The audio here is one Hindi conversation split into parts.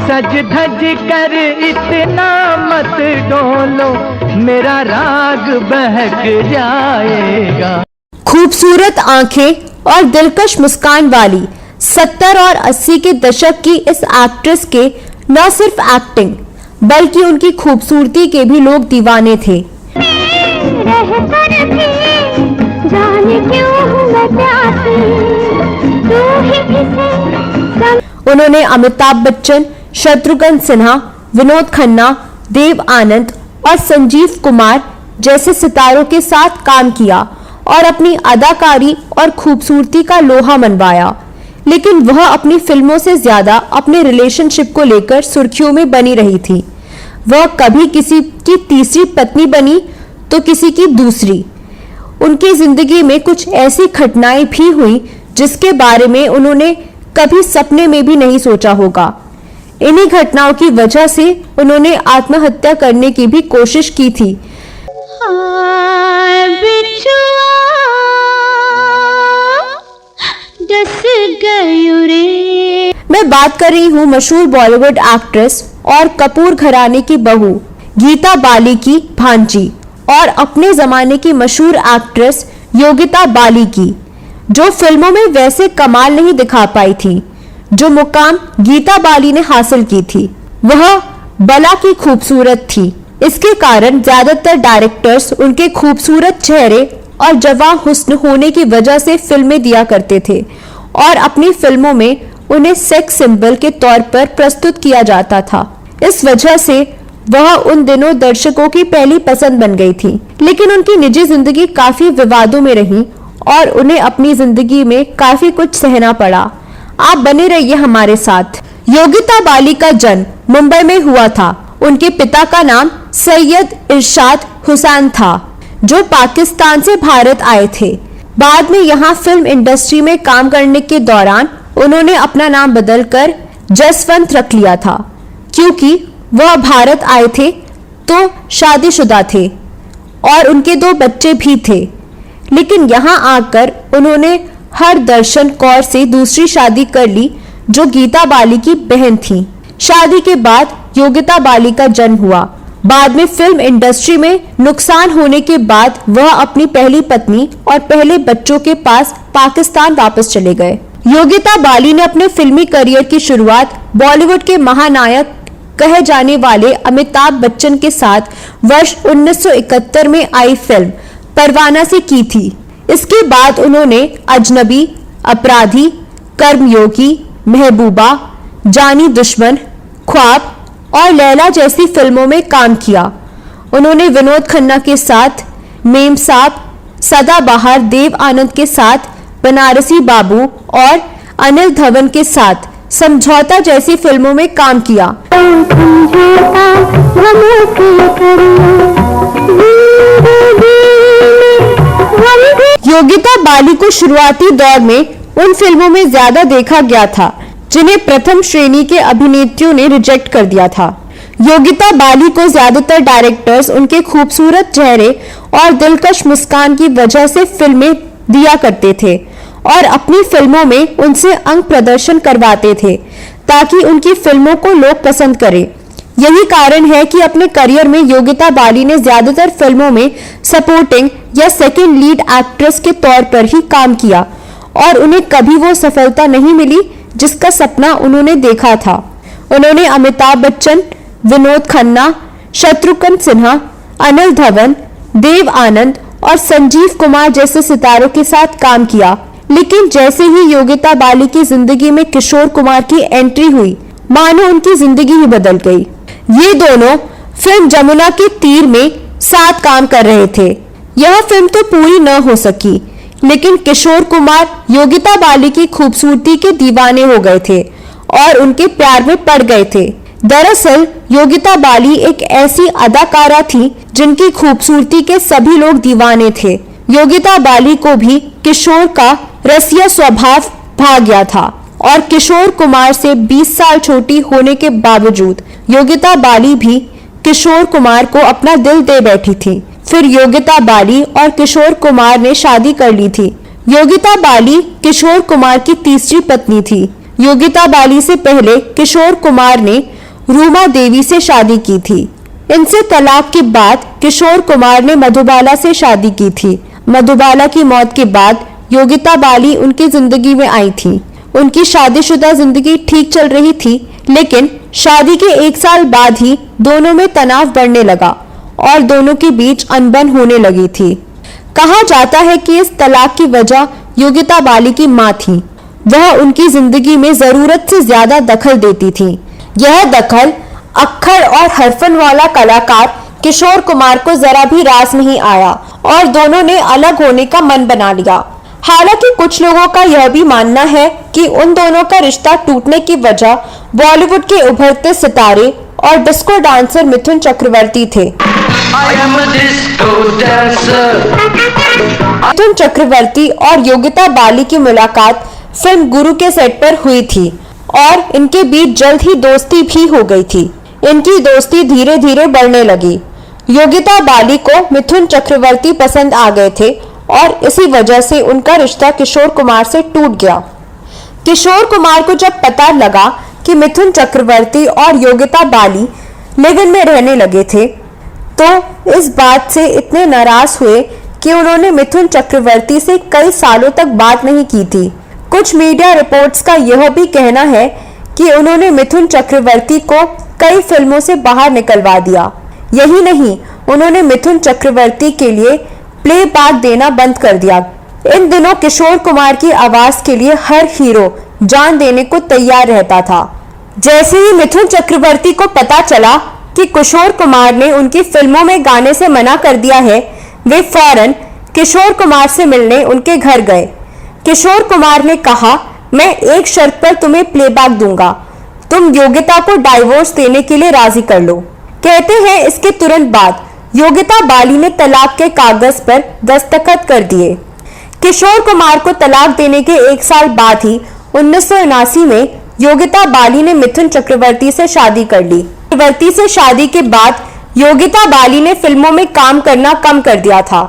सज धज कर इतना मत डोलो, मेरा राग बहक जाएगा। खूबसूरत आंखें और दिलकश मुस्कान वाली 70 और 80 के दशक की इस एक्ट्रेस के न सिर्फ एक्टिंग बल्कि उनकी खूबसूरती के भी लोग दीवाने थे। उन्होंने अमिताभ बच्चन, शत्रुघ्न सिन्हा, विनोद खन्ना, देव आनंद और संजीव कुमार जैसे सितारों के साथ काम किया और अपनी अदाकारी और खूबसूरती का लोहा मनवाया, लेकिन वह अपनी फिल्मों से ज्यादा अपने रिलेशनशिप को लेकर सुर्खियों में बनी रही थी। वह कभी किसी की तीसरी पत्नी बनी तो किसी की दूसरी। उनकी जिंदगी में कुछ ऐसी घटनाएं भी हुई जिसके बारे में उन्होंने कभी सपने में भी नहीं सोचा होगा। इन्हीं घटनाओं की वजह से उन्होंने आत्महत्या करने की भी कोशिश की थी। मैं बात कर रही हूँ मशहूर बॉलीवुड एक्ट्रेस और कपूर घराने की बहू गीता बाली की भांजी और अपने जमाने की मशहूर एक्ट्रेस योगिता बाली की, जो फिल्मों में वैसे कमाल नहीं दिखा पाई थी जो मुकाम गीता बाली ने हासिल की थी। वह बला की खूबसूरत थी। इसके कारण ज्यादातर डायरेक्टर्स उनके खूबसूरत चेहरे और जवां हुस्न होने की वजह से फिल्में दिया करते थे और अपनी फिल्मों में उन्हें सेक्स सिंबल के तौर पर प्रस्तुत किया जाता था। इस वजह से वह उन दिनों दर्शकों की पहली पसंद बन गई थी। लेकिन उनकी निजी जिंदगी काफी विवादों में रही और उन्हें अपनी जिंदगी में काफी कुछ सहना पड़ा। आप बने रहिए हमारे साथ। योगिता बाली का जन्म मुंबई में हुआ था। उनके पिता का नाम सैयद इरशाद हुसैन था, जो पाकिस्तान से भारत आए थे। बाद में यहाँ फिल्म इंडस्ट्री में काम करने के दौरान उन्होंने अपना नाम बदलकर जसवंत रख लिया था, क्योंकि वह भारत आए थे तो शादीशुदा थे और उनके 2 बच्चे भी थे। लेकिन यहाँ आकर उन्होंने हरदर्शन कौर से दूसरी शादी कर ली, जो गीता बाली की बहन थी। शादी के बाद योगिता बाली का जन्म हुआ। बाद में फिल्म इंडस्ट्री में नुकसान होने के बाद वह अपनी पहली पत्नी और पहले बच्चों के पास पाकिस्तान वापस चले गए। योगिता बाली ने अपने फिल्मी करियर की शुरुआत बॉलीवुड के महानायक कहे जाने वाले अमिताभ बच्चन के साथ वर्ष 1971 में आई फिल्म परवाना से की थी। इसके बाद उन्होंने अजनबी, अपराधी, कर्मयोगी, महबूबा, जानी दुश्मन, ख्वाब और लैला जैसी फिल्मों में काम किया। उन्होंने विनोद खन्ना के साथ मेम साहब, सदाबहार देव आनंद के साथ बनारसी बाबू और अनिल धवन के साथ समझौता जैसी फिल्मों में काम किया। योगिता बाली को शुरुआती दौर में उन फिल्मों में ज्यादा देखा गया था जिन्हें प्रथम श्रेणी के अभिनेत्रियों ने रिजेक्ट कर दिया था। योगिता बाली को ज्यादातर डायरेक्टर्स उनके खूबसूरत चेहरे और दिलकश मुस्कान की वजह से फिल्में दिया करते थे और अपनी फिल्मों में उनसे अंग प्रदर्शन करवाते थे ताकि उनकी फिल्मों को लोग पसंद करें। यही कारण है कि अपने करियर में योगिता बाली ने ज्यादातर फिल्मों में सपोर्टिंग या सेकंड लीड एक्ट्रेस के तौर पर ही काम किया और उन्हें कभी वो सफलता नहीं मिली जिसका सपना उन्होंने देखा था। उन्होंने अमिताभ बच्चन, विनोद खन्ना, शत्रुघ्न सिन्हा, अनिल धवन, देव आनंद और संजीव कुमार जैसे सितारों के साथ काम किया। लेकिन जैसे ही योगिता बाली की जिंदगी में किशोर कुमार की एंट्री हुई, मानो उनकी जिंदगी ही बदल गई। ये दोनों फिल्म जमुना के तीर में साथ काम कर रहे थे। यह फिल्म तो पूरी न हो सकी, लेकिन किशोर कुमार योगिता बाली की खूबसूरती के दीवाने हो गए थे और उनके प्यार में पड़ गए थे। दरअसल योगिता बाली एक ऐसी अदाकारा थी जिनकी खूबसूरती के सभी लोग दीवाने थे। योगिता बाली को भी किशोर का रसिया स्वभाव भा गया था और किशोर कुमार से 20 साल छोटी होने के बावजूद योगिता बाली भी किशोर कुमार को अपना दिल दे बैठी थी। फिर योगिता बाली और किशोर कुमार ने शादी कर ली थी। योगिता बाली किशोर कुमार की तीसरी पत्नी थी। योगिता बाली से पहले किशोर कुमार ने रूमा देवी से शादी की थी। इनसे तलाक के बाद किशोर कुमार ने मधुबाला से शादी की थी। मधुबाला की मौत के बाद योगिता बाली उनकी जिंदगी में आई थी। उनकी शादीशुदा जिंदगी ठीक चल रही थी, लेकिन शादी के 1 साल बाद ही दोनों में तनाव बढ़ने लगा और दोनों के बीच अनबन होने लगी थी। कहा जाता है कि इस तलाक की वजह योगिता बाली की मां थी। वह उनकी जिंदगी में जरूरत से ज्यादा दखल देती थी। यह दखल अक्खर और हरफन वाला कलाकार किशोर कुमार को जरा भी रास नहीं आया और दोनों ने अलग होने का मन बना लिया। हालांकि कुछ लोगों का यह भी मानना है कि उन दोनों का रिश्ता टूटने की वजह बॉलीवुड के उभरते सितारे और डिस्को डांसर मिथुन चक्रवर्ती थे। मिथुन चक्रवर्ती और योगिता बाली की मुलाकात फिल्म गुरु के सेट पर हुई थी और इनके बीच जल्द ही दोस्ती भी हो गई थी। इनकी दोस्ती धीरे धीरे बढ़ने लगी। योगिता बाली को मिथुन चक्रवर्ती पसंद आ गए थे और इसी वजह से उनका रिश्ता किशोर कुमार से टूट गया। किशोर कुमार को जब पता लगा कि मिथुन चक्रवर्ती और योगिता बाली लिव इन में रहने लगे थे, तो इस बात से इतने नाराज हुए कि उन्होंने मिथुन चक्रवर्ती से कई सालों तक बात नहीं की थी। कुछ मीडिया रिपोर्ट्स का यह भी कहना है कि उन्होंने मिथुन चक्रवर्ती को कई फिल्मों से बाहर निकलवा दिया। यही नहीं, उन्होंने मिथुन चक्रवर्ती के लिए प्लेबैक देना बंद कर दिया। इन दिनों किशोर कुमार की आवाज के लिए हर हीरो जान देने को तैयार रहता था। जैसे ही मिथुन चक्रवर्ती को पता चला कि किशोर कुमार ने उनकी फिल्मों में गाने से मना कर दिया है, वे फौरन किशोर कुमार से मिलने उनके घर गए। किशोर कुमार ने कहा, मैं एक शर्त पर तुम्हें प्लेबैक दूंगा, तुम योगिता को डाइवोर्स देने के लिए राजी कर लो। कहते हैं इसके तुरंत बाद योगिता बाली ने तलाक के कागज पर दस्तखत कर दिए। किशोर कुमार को तलाक देने के 1 साल बाद ही 1979 में योगिता बाली ने मिथुन चक्रवर्ती से शादी कर ली। चक्रवर्ती से शादी के बाद योगिता बाली ने फिल्मों में काम करना कम कर दिया था।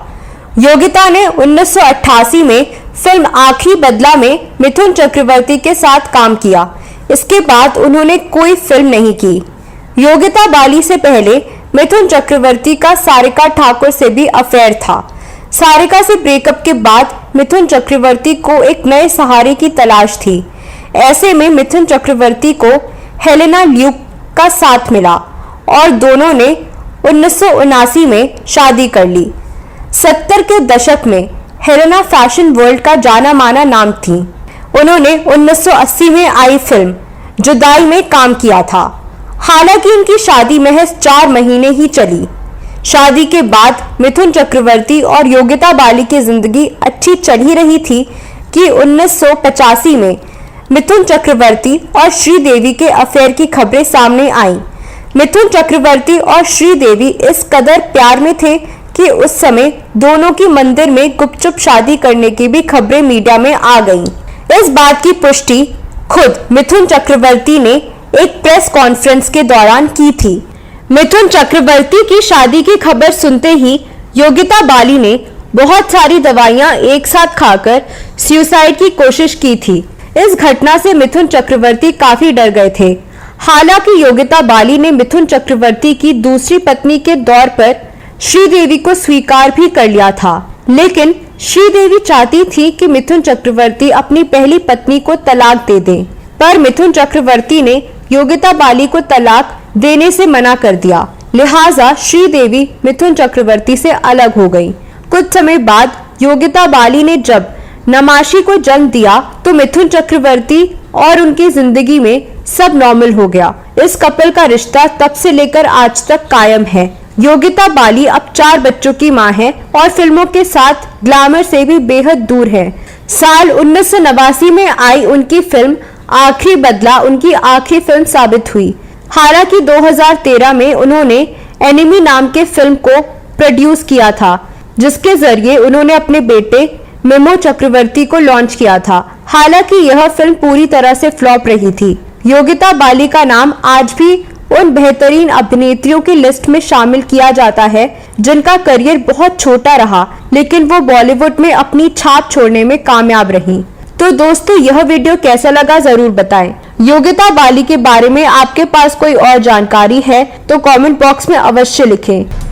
योगिता ने 1988 में फिल्म आखिरी बदला में मिथुन चक्रवर्ती के साथ काम किया। इसके बाद उन्होंने कोई फिल्म नहीं की। योगिता बाली से पहले मिथुन चक्रवर्ती का सारिका ठाकुर से भी अफेयर था। सारिका से ब्रेकअप के बाद मिथुन चक्रवर्ती को एक नए सहारे की तलाश थी। ऐसे में मिथुन चक्रवर्ती को हेलेना ल्यूक का साथ मिला और दोनों ने 1979 में शादी कर ली। 70 के दशक में हेलेना फैशन वर्ल्ड का जाना माना नाम थी। उन्होंने 1980 में आई फिल्म जुदाई में काम किया था। हालांकि इनकी शादी महज 4 महीने ही चली। शादी के बाद मिथुन चक्रवर्ती और योगिता बाली की जिंदगी अच्छी चल ही रही थी कि 1985 में मिथुन चक्रवर्ती और श्रीदेवी के अफेयर की खबरें सामने आईं। मिथुन चक्रवर्ती और श्रीदेवी इस कदर प्यार में थे कि उस समय दोनों की मंदिर में गुपचुप शादी करने की भी खबरें मीडिया में आ गईं। इस बात की पुष्टि खुद मिथुन चक्रवर्ती ने एक प्रेस कॉन्फ्रेंस के दौरान की थी। मिथुन चक्रवर्ती की शादी की खबर सुनते ही योगिता बाली ने बहुत सारी दवाइयां एक साथ खाकर सुसाइड की कोशिश की थी। इस घटना से मिथुन चक्रवर्ती काफी डर गए थे। हालांकि योगिता बाली ने मिथुन चक्रवर्ती की दूसरी पत्नी के दौर पर श्रीदेवी को स्वीकार भी कर लिया था, लेकिन श्रीदेवी चाहती थी कि मिथुन चक्रवर्ती अपनी पहली पत्नी को तलाक दे दें, पर मिथुन चक्रवर्ती ने योगिता बाली को तलाक देने से मना कर दिया। लिहाजा श्रीदेवी मिथुन चक्रवर्ती से अलग हो गई। कुछ समय बाद योगिता बाली ने जब नमाशी को जन्म दिया तो मिथुन चक्रवर्ती और उनकी जिंदगी में सब नॉर्मल हो गया। इस कपल का रिश्ता तब से लेकर आज तक कायम है। योगिता बाली अब 4 बच्चों की मां है और फिल्मों के साथ ग्लैमर से भी बेहद दूर है। साल 1989 में आई उनकी फिल्म आखिरी बदला उनकी आखिरी फिल्म साबित हुई। हालांकि 2013 में उन्होंने एनिमी नाम के फिल्म को प्रोड्यूस किया था, जिसके जरिए उन्होंने अपने बेटे मेमो चक्रवर्ती को लॉन्च किया था। हालांकि यह फिल्म पूरी तरह से फ्लॉप रही थी। योगिता बाली का नाम आज भी उन बेहतरीन अभिनेत्रियों की लिस्ट में शामिल किया जाता है जिनका करियर बहुत छोटा रहा, लेकिन वो बॉलीवुड में अपनी छाप छोड़ने में कामयाब रहीं। तो दोस्तों, यह वीडियो कैसा लगा जरूर बताएं। योगिता बाली के बारे में आपके पास कोई और जानकारी है तो कमेंट बॉक्स में अवश्य लिखें।